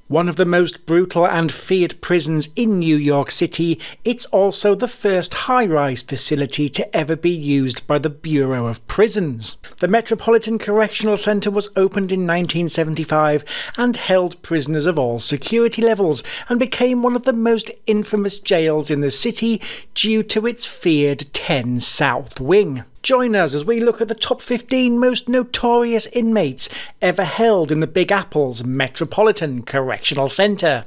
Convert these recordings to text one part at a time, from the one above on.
One of the most brutal and feared prisons in New York City, it's also the first high-rise facility to ever be used by the Bureau of Prisons. The Metropolitan Correctional Center was opened in 1975 and held prisoners of all security levels and became one of the most infamous jails in the city due to its feared 10 South Wing. Join us as we look at the top 15 most notorious inmates ever held in the Big Apple's Metropolitan Correctional Center.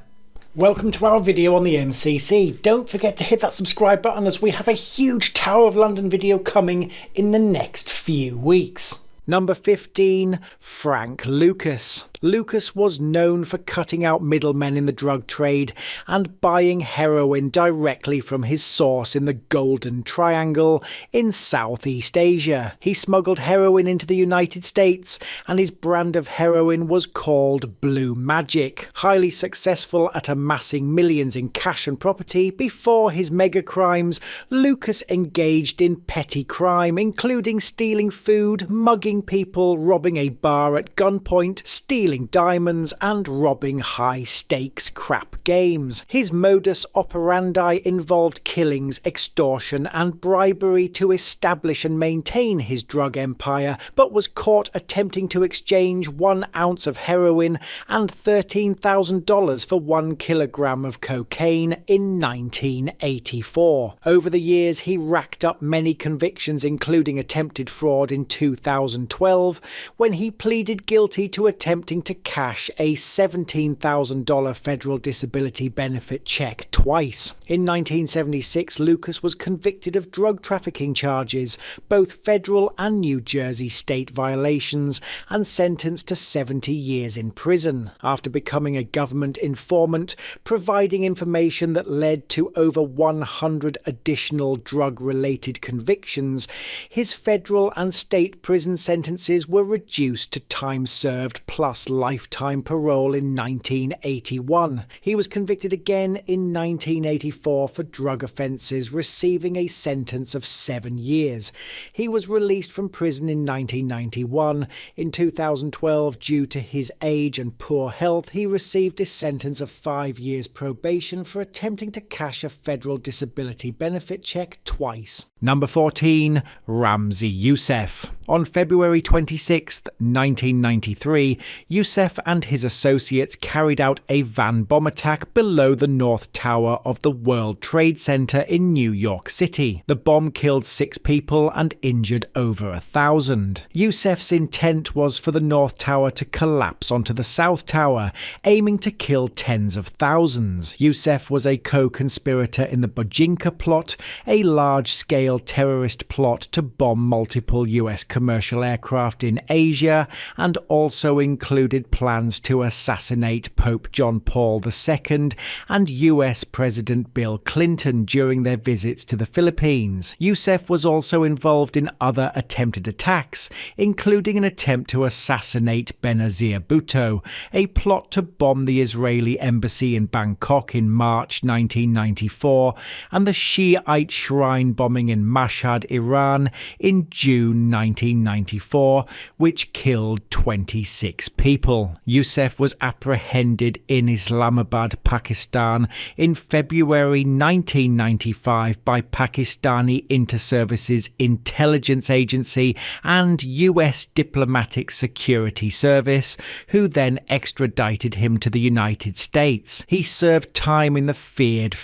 Welcome to our video on the MCC. Don't forget to hit that subscribe button as we have a huge Tower of London video coming in the next few weeks. Number 15, Frank Lucas. Lucas was known for cutting out middlemen in the drug trade and buying heroin directly from his source in the Golden Triangle in Southeast Asia. He smuggled heroin into the United States and his brand of heroin was called Blue Magic. Highly successful at amassing millions in cash and property, before his mega crimes, Lucas engaged in petty crime, including stealing food, mugging people, robbing a bar at gunpoint, stealing diamonds and robbing high-stakes crap games. His modus operandi involved killings, extortion and bribery to establish and maintain his drug empire, but was caught attempting to exchange 1 ounce of heroin and $13,000 for 1 kilogram of cocaine in 1984. Over the years, he racked up many convictions, including attempted fraud in 2012, when he pleaded guilty to attempting to cash a $17,000 federal disability benefit check twice. In 1976, Lucas was convicted of drug trafficking charges, both federal and New Jersey state violations, and sentenced to 70 years in prison. After becoming a government informant, providing information that led to over 100 additional drug-related convictions, his federal and state prison sentences were reduced to time served plus lifetime parole in 1981. He was convicted again in 1984 for drug offences, receiving a sentence of 7 years. He was released from prison in 1991. In 2012, due to his age and poor health, he received a sentence of 5 years probation for attempting to cash a federal disability benefit check twice. Number 14, Ramsey Yousef. On February 26, 1993, Yousef and his associates carried out a van bomb attack below the North Tower of the World Trade Center in New York City. The bomb killed 6 people and injured over 1,000. Yousef's intent was for the North Tower to collapse onto the South Tower, aiming to kill tens of thousands. Yousef was a co-conspirator in the Bojinka plot, a large-scale terrorist plot to bomb multiple US commercial aircraft in Asia, and also included plans to assassinate Pope John Paul II and US President Bill Clinton during their visits to the Philippines. Yousef was also involved in other attempted attacks, including an attempt to assassinate Benazir Bhutto, a plot to bomb the Israeli embassy in Bangkok in March 1994, and the Shiite shrine bombing in Mashhad, Iran in June 1994, which killed 26 people. Yousef was apprehended in Islamabad, Pakistan in February 1995 by Pakistani Inter-Services Intelligence Agency and US Diplomatic Security Service, who then extradited him to the United States. He served time in the feared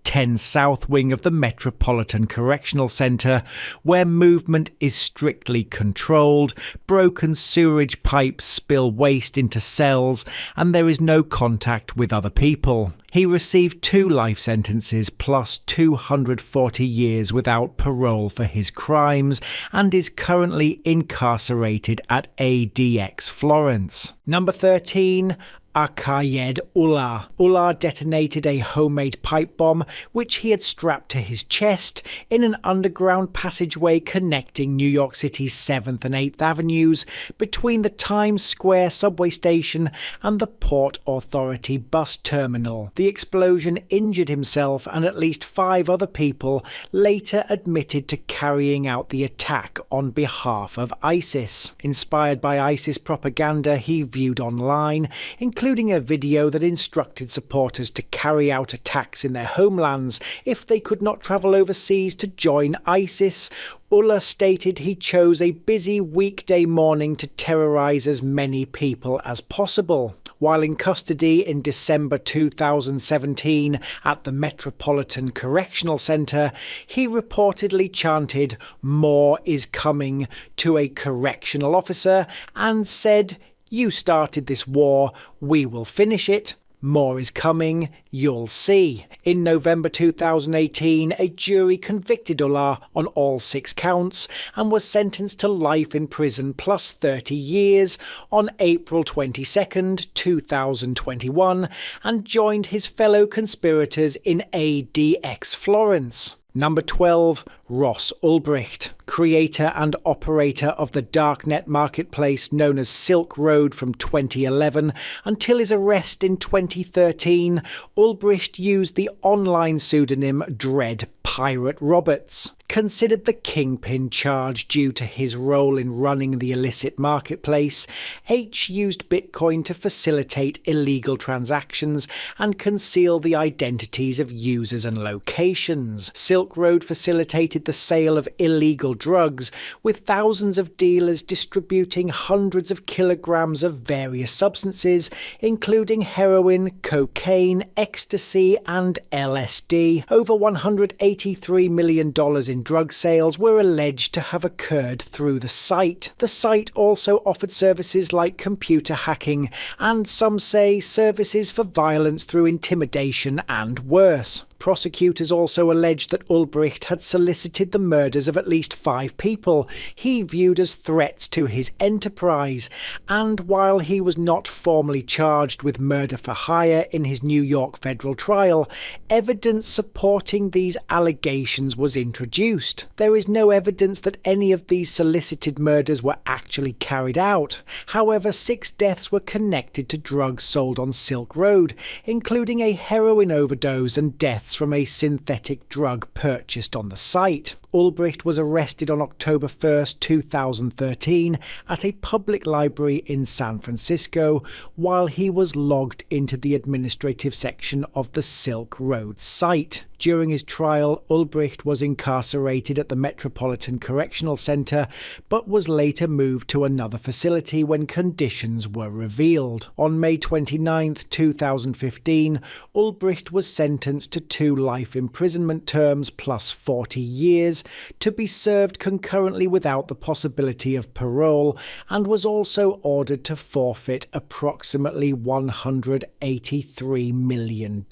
10 South Wing of the Metropolitan Correctional Center, where movement is strictly controlled, broken sewerage pipes spill waste into cells, and there is no contact with other people. He received 2 life sentences plus 240 years without parole for his crimes and is currently incarcerated at ADX Florence. Number 13, Akayed Olah. Olah detonated a homemade pipe bomb which he had strapped to his chest in an underground passageway connecting New York City's 7th and 8th Avenues between the Times Square subway station and the Port Authority bus terminal. The explosion injured himself and at least 5 other people, later admitted to carrying out the attack on behalf of ISIS. Inspired by ISIS propaganda he viewed online, including including a video that instructed supporters to carry out attacks in their homelands if they could not travel overseas to join ISIS. Olah stated he chose a busy weekday morning to terrorize as many people as possible. While in custody in December 2017 at the Metropolitan Correctional Center, he reportedly chanted "More is coming" to a correctional officer and said, "You started this war, we will finish it. More is coming, you'll see." In November 2018, a jury convicted Olah on all 6 counts and was sentenced to life in prison plus 30 years on April 22, 2021, and joined his fellow conspirators in ADX Florence. Number 12. Ross Ulbricht. Creator and operator of the darknet marketplace known as Silk Road from 2011 until his arrest in 2013, Ulbricht used the online pseudonym Dread Pirate Roberts. Considered the kingpin charge due to his role in running the illicit marketplace, H used Bitcoin to facilitate illegal transactions and conceal the identities of users and locations. Silk Road facilitated the sale of illegal drugs, with thousands of dealers distributing hundreds of kilograms of various substances, including heroin, cocaine, ecstasy, and LSD. Over $183 million in drug sales were alleged to have occurred through the site. The site also offered services like computer hacking and, some say, services for violence through intimidation and worse. Prosecutors also alleged that Ulbricht had solicited the murders of at least 5 people he viewed as threats to his enterprise, and while he was not formally charged with murder for hire in his New York federal trial, evidence supporting these allegations was introduced. There is no evidence that any of these solicited murders were actually carried out. However, 6 deaths were connected to drugs sold on Silk Road, including a heroin overdose and deaths from a synthetic drug purchased on the site. Ulbricht was arrested on October 1, 2013 at a public library in San Francisco while he was logged into the administrative section of the Silk Road site. During his trial, Ulbricht was incarcerated at the Metropolitan Correctional Center, but was later moved to another facility when conditions were revealed. On May 29, 2015, Ulbricht was sentenced to 2 life imprisonment terms plus 40 years to be served concurrently without the possibility of parole, and was also ordered to forfeit approximately $183 million.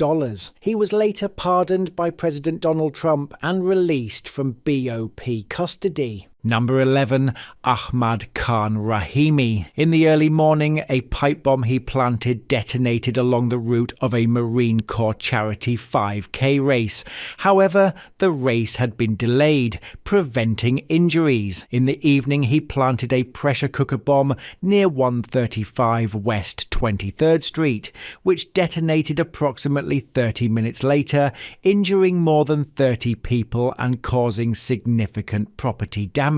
He was later pardoned by President Donald Trump and released from BOP custody. Number 11. Ahmad Khan Rahimi. In the early morning, a pipe bomb he planted detonated along the route of a Marine Corps charity 5K race. However, the race had been delayed, preventing injuries. In the evening, he planted a pressure cooker bomb near 135 West 23rd Street, which detonated approximately 30 minutes later, injuring more than 30 people and causing significant property damage.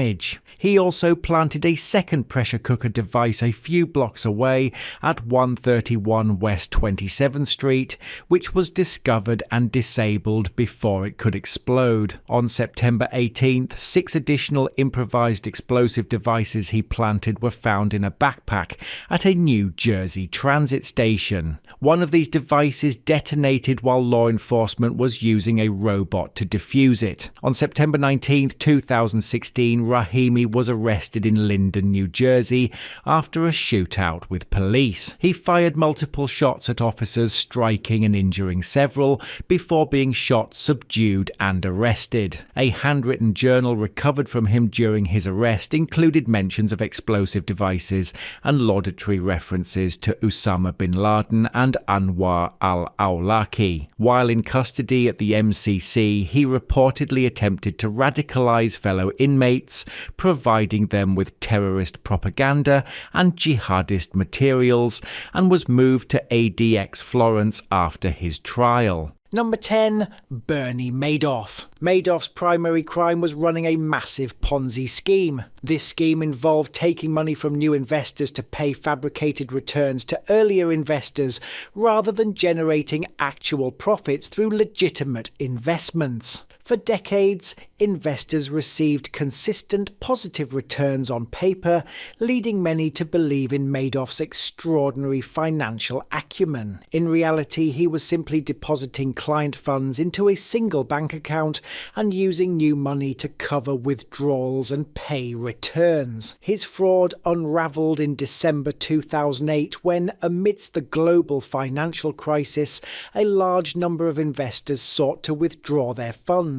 He also planted a second pressure cooker device a few blocks away at 131 West 27th Street, which was discovered and disabled before it could explode. On September 18th, 6 additional improvised explosive devices he planted were found in a backpack at a New Jersey transit station. One of these devices detonated while law enforcement was using a robot to defuse it. On September 19th, 2016, Rahimi was arrested in Linden, New Jersey after a shootout with police. He fired multiple shots at officers, striking and injuring several, before being shot, subdued and arrested. A handwritten journal recovered from him during his arrest included mentions of explosive devices and laudatory references to Osama bin Laden and Anwar al-Awlaki. While in custody at the MCC, he reportedly attempted to radicalize fellow inmates, providing them with terrorist propaganda and jihadist materials, and was moved to ADX Florence after his trial. Number 10. Bernie Madoff. Madoff's primary crime was running a massive Ponzi scheme. This scheme involved taking money from new investors to pay fabricated returns to earlier investors rather than generating actual profits through legitimate investments. For decades, investors received consistent positive returns on paper, leading many to believe in Madoff's extraordinary financial acumen. In reality, he was simply depositing client funds into a single bank account and using new money to cover withdrawals and pay returns. His fraud unravelled in December 2008 when, amidst the global financial crisis, a large number of investors sought to withdraw their funds,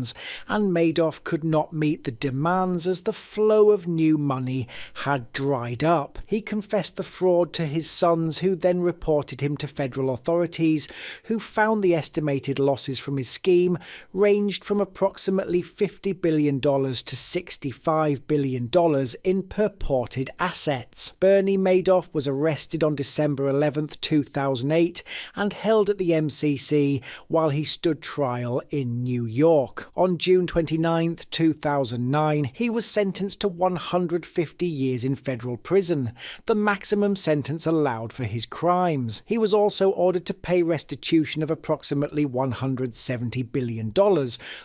and Madoff could not meet the demands as the flow of new money had dried up. He confessed the fraud to his sons, who then reported him to federal authorities, who found the estimated losses from his scheme ranged from approximately $50 billion to $65 billion in purported assets. Bernie Madoff was arrested on December 11, 2008 and held at the MCC while he stood trial in New York. On June 29, 2009, he was sentenced to 150 years in federal prison, the maximum sentence allowed for his crimes. He was also ordered to pay restitution of approximately $170 billion,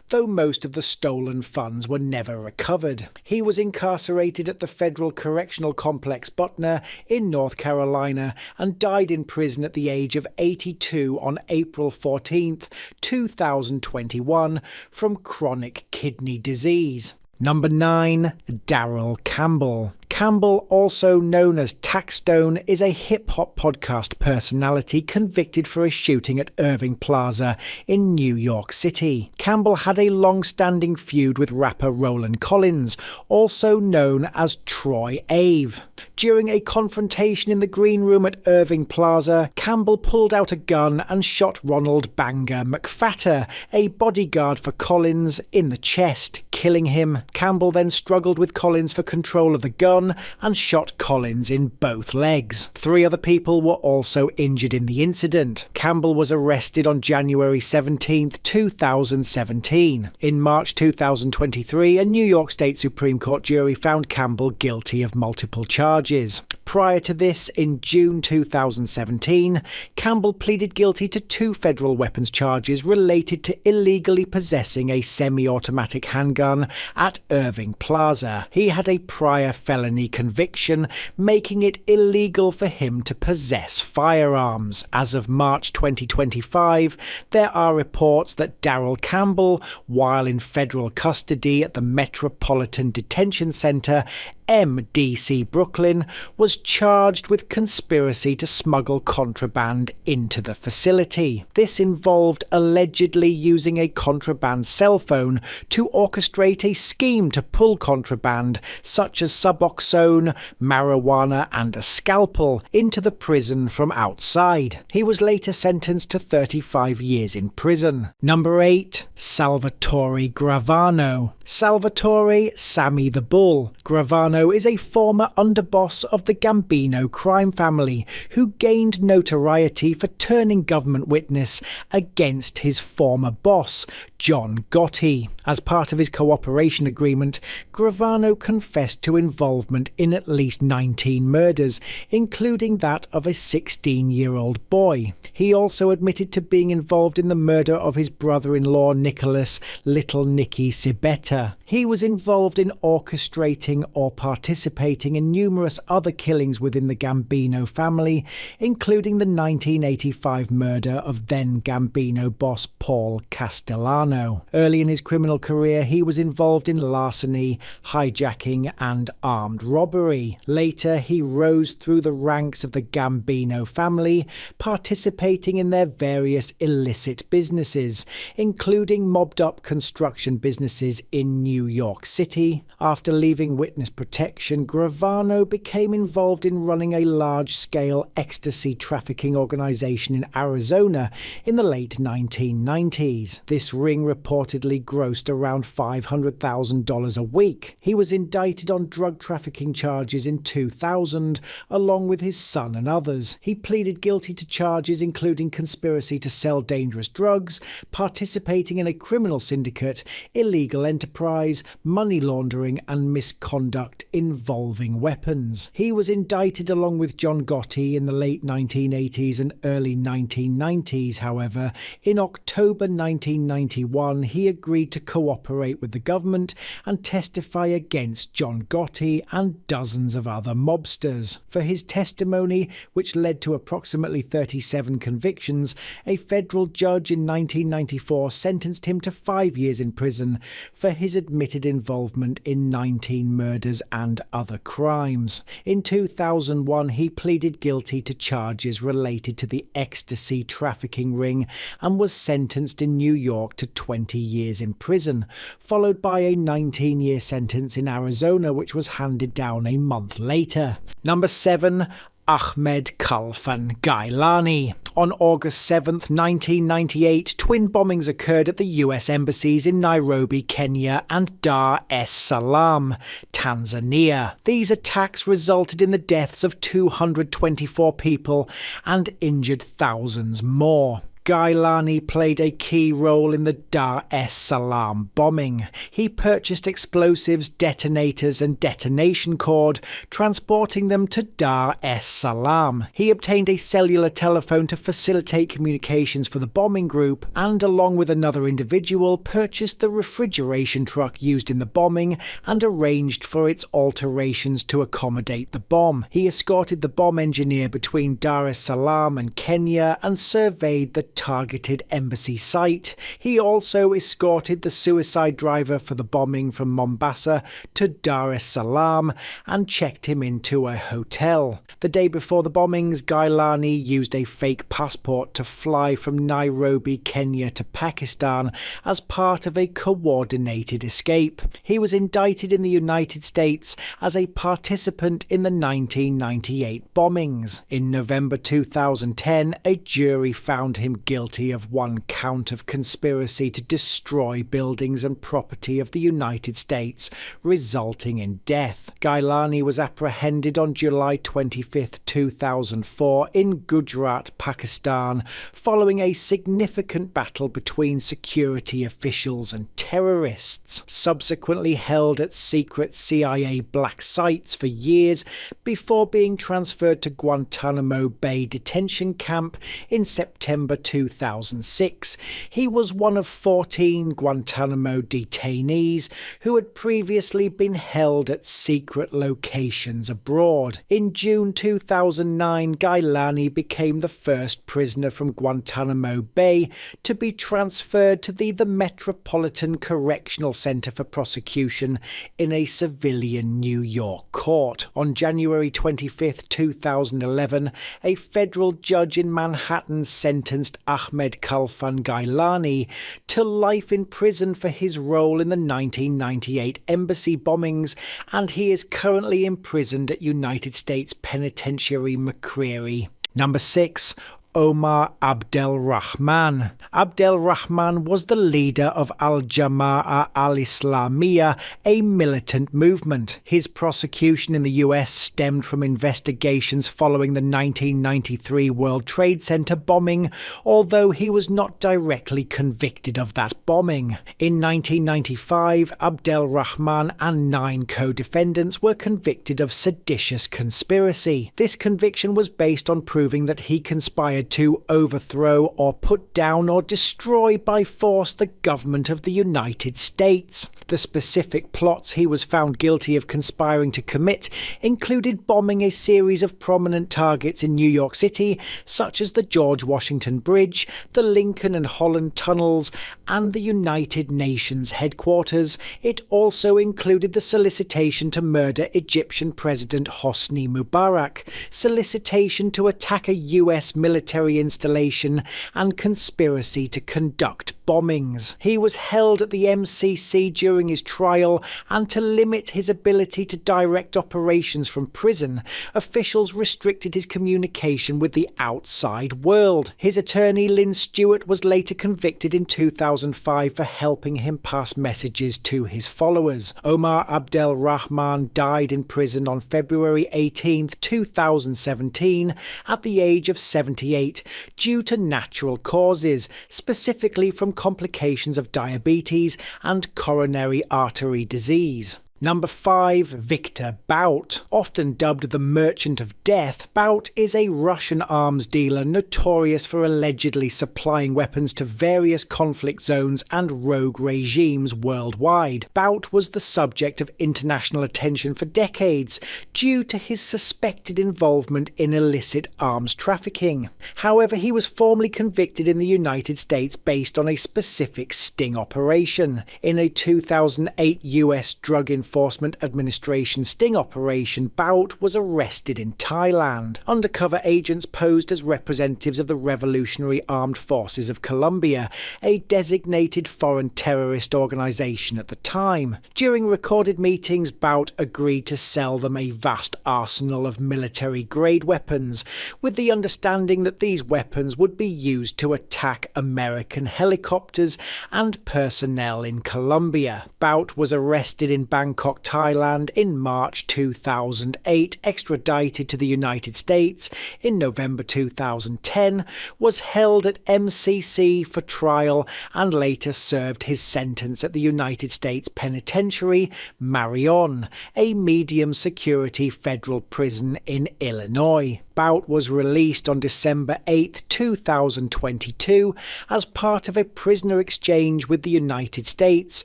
though most of the stolen funds were never recovered. He was incarcerated at the Federal Correctional Complex Butner in North Carolina and died in prison at the age of 82 on April 14, 2021, from chronic kidney disease. Number 9. Daryl Campbell. Campbell, also known as Taxstone, is a hip-hop podcast personality convicted for a shooting at Irving Plaza in New York City. Campbell had a long-standing feud with rapper Roland Collins, also known as Troy Ave. During a confrontation in the green room at Irving Plaza, Campbell pulled out a gun and shot Ronald Banger McFatter, a bodyguard for Collins, in the chest, killing him. Campbell then struggled with Collins for control of the gun and shot Collins in both legs. 3 other people were also injured in the incident. Campbell was arrested on January 17, 2017. In March 2023, a New York State Supreme Court jury found Campbell guilty of multiple charges. Prior to this, in June 2017, Campbell pleaded guilty to 2 federal weapons charges related to illegally possessing a semi-automatic handgun at Irving Plaza. He had a prior felony conviction, making it illegal for him to possess firearms. As of March 2025, there are reports that Daryl Campbell, while in federal custody at the Metropolitan Detention Center, MDC Brooklyn, was charged with conspiracy to smuggle contraband into the facility. This involved allegedly using a contraband cell phone to orchestrate a scheme to pull contraband such as Suboxone, marijuana and a scalpel into the prison from outside. He was later sentenced to 35 years in prison. Number 8. Salvatore Graano. Salvatore Sammy the Bull. Graano is a former underboss of the Gambino crime family who gained notoriety for turning government witness against his former boss, John Gotti. As part of his cooperation agreement, Graano confessed to involvement in at least 19 murders, including that of a 16-year-old boy. He also admitted to being involved in the murder of his brother-in-law Nicholas Little Nicky Sibetta. He was involved in orchestrating or participating in numerous other killings within the Gambino family, including the 1985 murder of then Gambino boss Paul Castellano. Early in his criminal career, he was involved in larceny, hijacking and armed robbery. Later, he rose through the ranks of the Gambino family, participating in their various illicit businesses, including mobbed-up construction businesses in New York City. After leaving witness protection protection, Graano became involved in running a large-scale ecstasy trafficking organization in Arizona in the late 1990s. This ring reportedly grossed around $500,000 a week. He was indicted on drug trafficking charges in 2000, along with his son and others. He pleaded guilty to charges including conspiracy to sell dangerous drugs, participating in a criminal syndicate, illegal enterprise, money laundering, and misconduct involving weapons. He was indicted along with John Gotti in the late 1980s and early 1990s, however. In October 1991, he agreed to cooperate with the government and testify against John Gotti and dozens of other mobsters. For his testimony, which led to approximately 37 convictions, a federal judge in 1994 sentenced him to 5 years in prison for his admitted involvement in 19 murders and other crimes. In 2001, he pleaded guilty to charges related to the ecstasy trafficking ring and was sentenced in New York to 20 years in prison, followed by a 19-year sentence in Arizona, which was handed down a month later. Number 7. Ahmed Khalfan Gilani. On August 7, 1998, twin bombings occurred at the US embassies in Nairobi, Kenya and Dar es Salaam, Tanzania. These attacks resulted in the deaths of 224 people and injured thousands more. Gilani played a key role in the Dar es Salaam bombing. He purchased explosives, detonators and detonation cord, transporting them to Dar es Salaam. He obtained a cellular telephone to facilitate communications for the bombing group and, along with another individual, purchased the refrigeration truck used in the bombing and arranged for its alterations to accommodate the bomb. He escorted the bomb engineer between Dar es Salaam and Kenya and surveyed the targeted embassy site. He also escorted the suicide driver for the bombing from Mombasa to Dar es Salaam and checked him into a hotel. The day before the bombings, Gilani used a fake passport to fly from Nairobi, Kenya to Pakistan as part of a coordinated escape. He was indicted in the United States as a participant in the 1998 bombings. In November 2010, a jury found him guilty of one count of conspiracy to destroy buildings and property of the United States, resulting in death. Gilani was apprehended on July 25, 2004 in Gujarat, Pakistan, following a significant battle between security officials and terrorists. Subsequently held at secret CIA black sites for years before being transferred to Guantanamo Bay detention camp in September 2006. He was one of 14 Guantanamo detainees who had previously been held at secret locations abroad. In June 2009, Gilani became the first prisoner from Guantanamo Bay to be transferred to the Metropolitan Correctional Center for prosecution in a civilian New York court. On January 25, 2011, a federal judge in Manhattan sentenced Ahmed Khalfan Gilani to life in prison for his role in the 1998 embassy bombings, and he is currently imprisoned at United States Penitentiary McCreary. Number 6. Omar Abdel Rahman. Abdel Rahman was the leader of Al-Jama'ah al-Islamiyah, a militant movement. His prosecution in the US stemmed from investigations following the 1993 World Trade Center bombing, although he was not directly convicted of that bombing. In 1995, Abdel Rahman and 9 co-defendants were convicted of seditious conspiracy. This conviction was based on proving that he conspired to overthrow or put down or destroy by force the government of the United States. The specific plots he was found guilty of conspiring to commit included bombing a series of prominent targets in New York City, such as the George Washington Bridge, the Lincoln and Holland tunnels, and the United Nations headquarters. It also included the solicitation to murder Egyptian President Hosni Mubarak, solicitation to attack a US military military installation and conspiracy to conduct bombings. He was held at the MCC during his trial, and to limit his ability to direct operations from prison, officials restricted his communication with the outside world. His attorney, Lynn Stewart, was later convicted in 2005 for helping him pass messages to his followers. Omar Abdel Rahman died in prison on February 18, 2017, at the age of 78, due to natural causes, specifically from complications of diabetes and coronary artery disease. Number 5. Viktor Bout. Often dubbed the Merchant of Death, Bout is a Russian arms dealer notorious for allegedly supplying weapons to various conflict zones and rogue regimes worldwide. Bout was the subject of international attention for decades due to his suspected involvement in illicit arms trafficking. However, he was formally convicted in the United States based on a specific sting operation. In a 2008 US Drug Enforcement Administration sting operation, Bout was arrested in Thailand. Undercover agents posed as representatives of the Revolutionary Armed Forces of Colombia, a designated foreign terrorist organization at the time. During recorded meetings, Bout agreed to sell them a vast arsenal of military-grade weapons, with the understanding that these weapons would be used to attack American helicopters and personnel in Colombia. Bout was arrested in Bangkok, Thailand in March 2008, extradited to the United States in November 2010, was held at MCC for trial, and later served his sentence at the United States Penitentiary, Marion, a medium-security federal prison in Illinois. Bout was released on December 8, 2022 as part of a prisoner exchange with the United States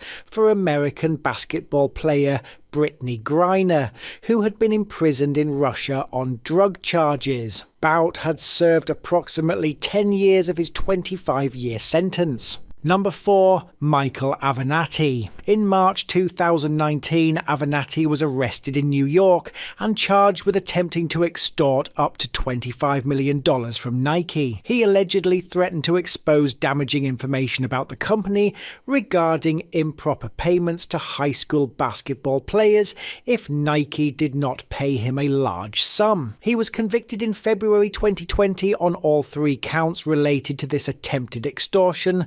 for American basketball player Brittany Griner, who had been imprisoned in Russia on drug charges. Bout had served approximately 10 years of his 25-year sentence. Number 4. Michael Avanati. In March 2019, Avanati was arrested in New York and charged with attempting to extort up to $25 million from Nike. He allegedly threatened to expose damaging information about the company regarding improper payments to high school basketball players if Nike did not pay him a large sum. He was convicted in February 2020 on all 3 counts related to this attempted extortion,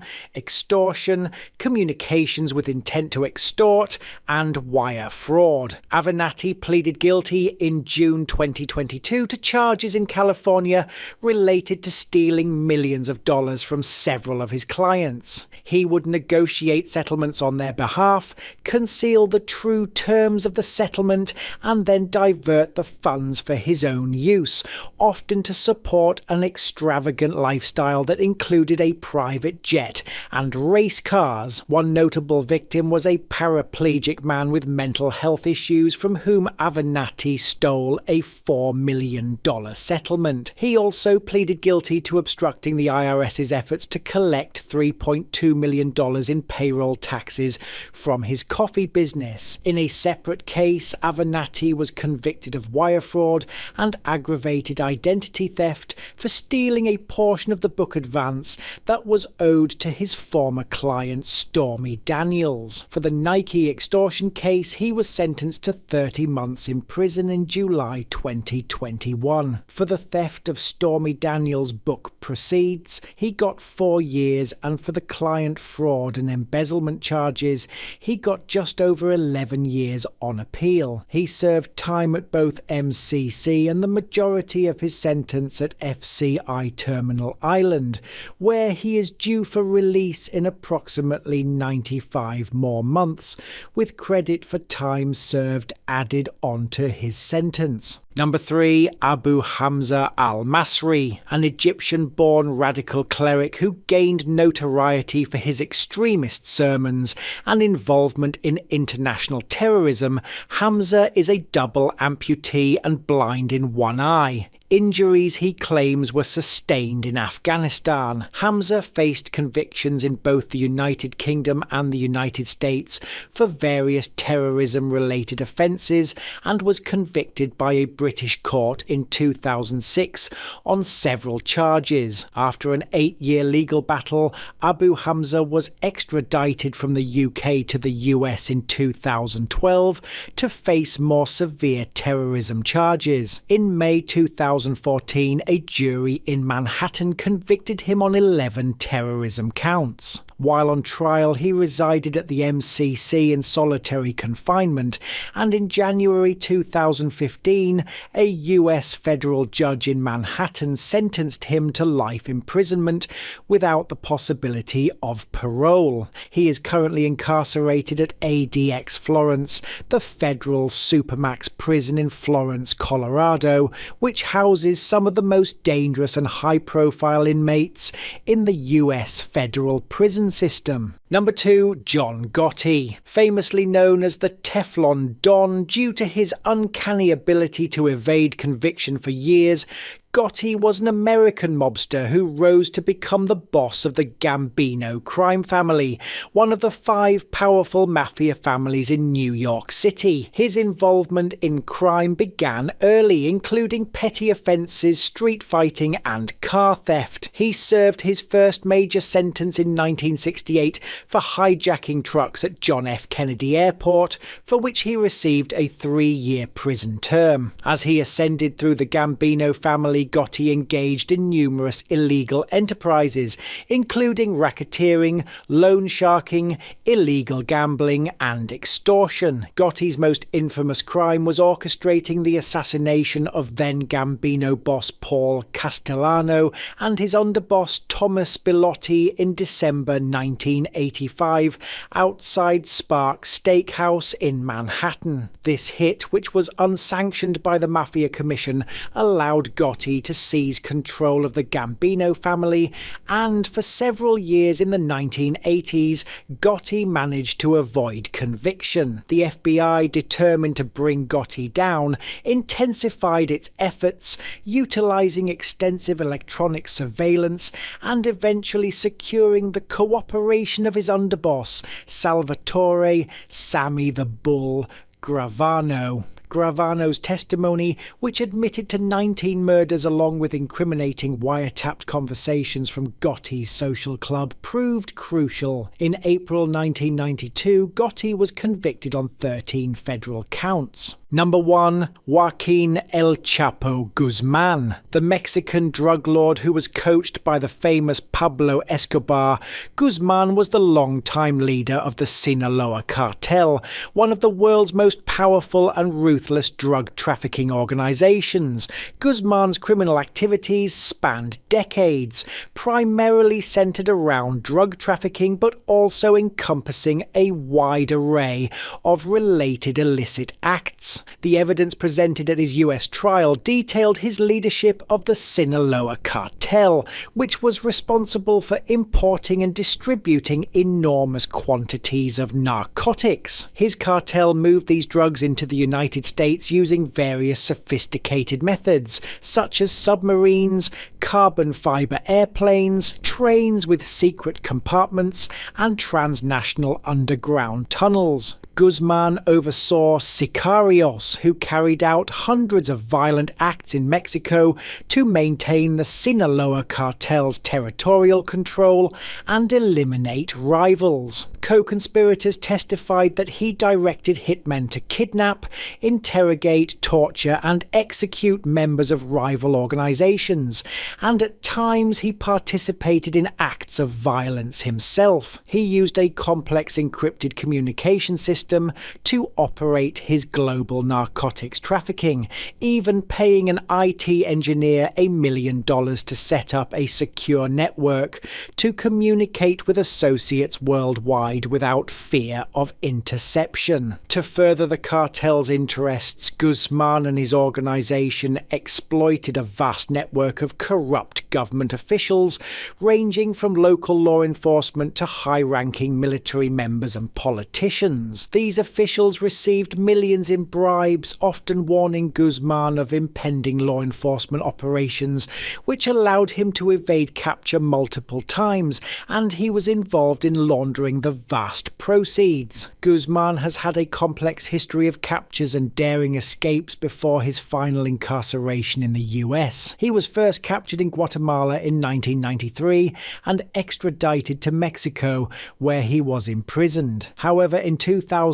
communications with intent to extort, and wire fraud. Avanati pleaded guilty in June 2022 to charges in California related to stealing millions of dollars from several of his clients. He would negotiate settlements on their behalf, conceal the true terms of the settlement, and then divert the funds for his own use, often to support an extravagant lifestyle that included a private jet and race cars. One notable victim was a paraplegic man with mental health issues from whom Avanati stole a $4 million settlement. He also pleaded guilty to obstructing the IRS's efforts to collect $3.2 million in payroll taxes from his coffee business. In a separate case, Avanati was convicted of wire fraud and aggravated identity theft for stealing a portion of the book advance that was owed to his former client Stormy Daniels. For the Nike extortion case, he was sentenced to 30 months in prison in July 2021. For the theft of Stormy Daniels' book proceeds, he got 4 years, and for the client fraud and embezzlement charges, he got just over 11 years on appeal. He served time at both MCC and the majority of his sentence at FCI Terminal Island, where he is due for release in approximately 95 more months, with credit for time served added onto his sentence. Number 3. Abu Hamza al-Masri, an Egyptian-born radical cleric who gained notoriety for his extremist sermons and involvement in international terrorism. Hamza is a double amputee and blind in one eye. Injuries he claims were sustained in Afghanistan. Hamza faced convictions in both the United Kingdom and the United States for various terrorism-related offences and was convicted by a British court in 2006 on several charges. After an 8-year legal battle, Abu Hamza was extradited from the UK to the US in 2012 to face more severe terrorism charges. In May 2014, a jury in Manhattan convicted him on 11 terrorism counts. While on trial, he resided at the MCC in solitary confinement, and in January 2015, a US federal judge in Manhattan sentenced him to life imprisonment without the possibility of parole. He is currently incarcerated at ADX Florence, the federal supermax prison in Florence, Colorado, which houses some of the most dangerous and high-profile inmates in the US federal prison system. Number 2, John Gotti. Famously known as the Teflon Don due to his uncanny ability to evade conviction for years, Gotti was an American mobster who rose to become the boss of the Gambino crime family, one of the 5 powerful mafia families in New York City. His involvement in crime began early, including petty offences, street fighting and car theft. He served his first major sentence in 1968 for hijacking trucks at John F. Kennedy Airport, for which he received a 3-year prison term. As he ascended through the Gambino family, Gotti engaged in numerous illegal enterprises, including racketeering, loan sharking, illegal gambling, and extortion. Gotti's most infamous crime was orchestrating the assassination of then Gambino boss Paul Castellano and his underboss Thomas Bilotti in December 1985 outside Sparks Steakhouse in Manhattan. This hit, which was unsanctioned by the Mafia Commission, allowed Gotti to seize control of the Gambino family, and for several years in the 1980s, Gotti managed to avoid conviction. The FBI, determined to bring Gotti down, intensified its efforts, utilizing extensive electronic surveillance and eventually securing the cooperation of his underboss, Salvatore "Sammy the Bull" Graano. Gravano's testimony, which admitted to 19 murders along with incriminating wiretapped conversations from Gotti's social club, proved crucial. In April 1992, Gotti was convicted on 13 federal counts. Number 1, Joaquin El Chapo Guzman. The Mexican drug lord who was coached by the famous Pablo Escobar, Guzman was the longtime leader of the Sinaloa cartel, one of the world's most powerful and ruthless drug trafficking organizations. Guzman's criminal activities spanned decades, primarily centered around drug trafficking but also encompassing a wide array of related illicit acts. The evidence presented at his US trial detailed his leadership of the Sinaloa cartel, which was responsible for importing and distributing enormous quantities of narcotics. His cartel moved these drugs into the United States using various sophisticated methods, such as submarines, carbon fiber airplanes, trains with secret compartments, and transnational underground tunnels. Guzman oversaw sicarios who carried out hundreds of violent acts in Mexico to maintain the Sinaloa cartel's territorial control and eliminate rivals. Co-conspirators testified that he directed hitmen to kidnap, interrogate, torture, and execute members of rival organizations, and at times he participated in acts of violence himself. He used a complex encrypted communication system to operate his global narcotics trafficking, even paying an IT engineer $1 million to set up a secure network to communicate with associates worldwide without fear of interception. To further the cartel's interests, Guzman and his organization exploited a vast network of corrupt government officials, ranging from local law enforcement to high-ranking military members and politicians. These officials received millions in bribes, often warning Guzman of impending law enforcement operations, which allowed him to evade capture multiple times, and he was involved in laundering the vast proceeds. Guzman has had a complex history of captures and daring escapes before his final incarceration in the US. He was first captured in Guatemala in 1993 and extradited to Mexico, where he was imprisoned. However, in 2001,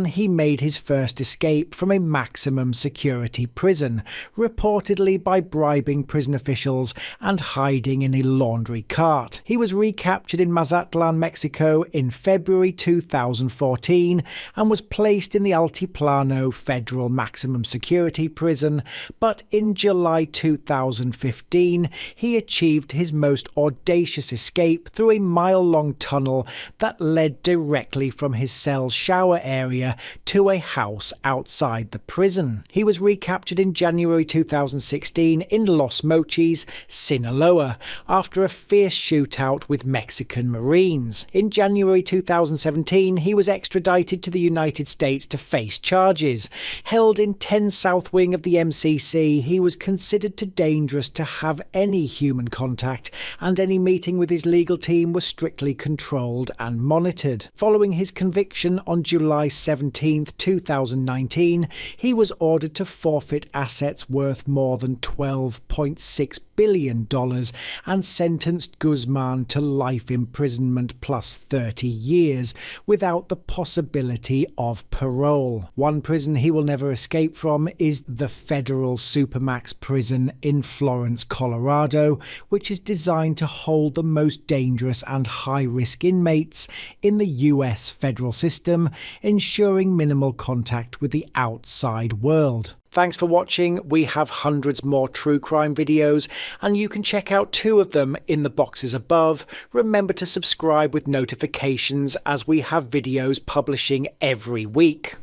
he made his first escape from a maximum security prison, reportedly by bribing prison officials and hiding in a laundry cart. He was recaptured in Mazatlan, Mexico in February 2014 and was placed in the Altiplano Federal Maximum Security Prison, but in July 2015 he achieved his most audacious escape through a mile-long tunnel that led directly from his cell's shower area to a house outside the prison. He was recaptured in January 2016 in Los Mochis, Sinaloa, after a fierce shootout with Mexican Marines. In January 2017, he was extradited to the United States to face charges. Held in 10 South Wing of the MCC, he was considered too dangerous to have any human contact, and any meeting with his legal team was strictly controlled and monitored. Following his conviction on July 17, 2019, he was ordered to forfeit assets worth more than $12.6 billion and sentenced Guzman to life imprisonment plus 30 years without the possibility of parole. One prison he will never escape from is the Federal Supermax prison in Florence, Colorado, which is designed to hold the most dangerous and high-risk inmates in the US federal system, ensuring minimal contact with the outside world. Thanks for watching. We have hundreds more true crime videos, and you can check out 2 of them in the boxes above. Remember to subscribe with notifications, as we have videos publishing every week.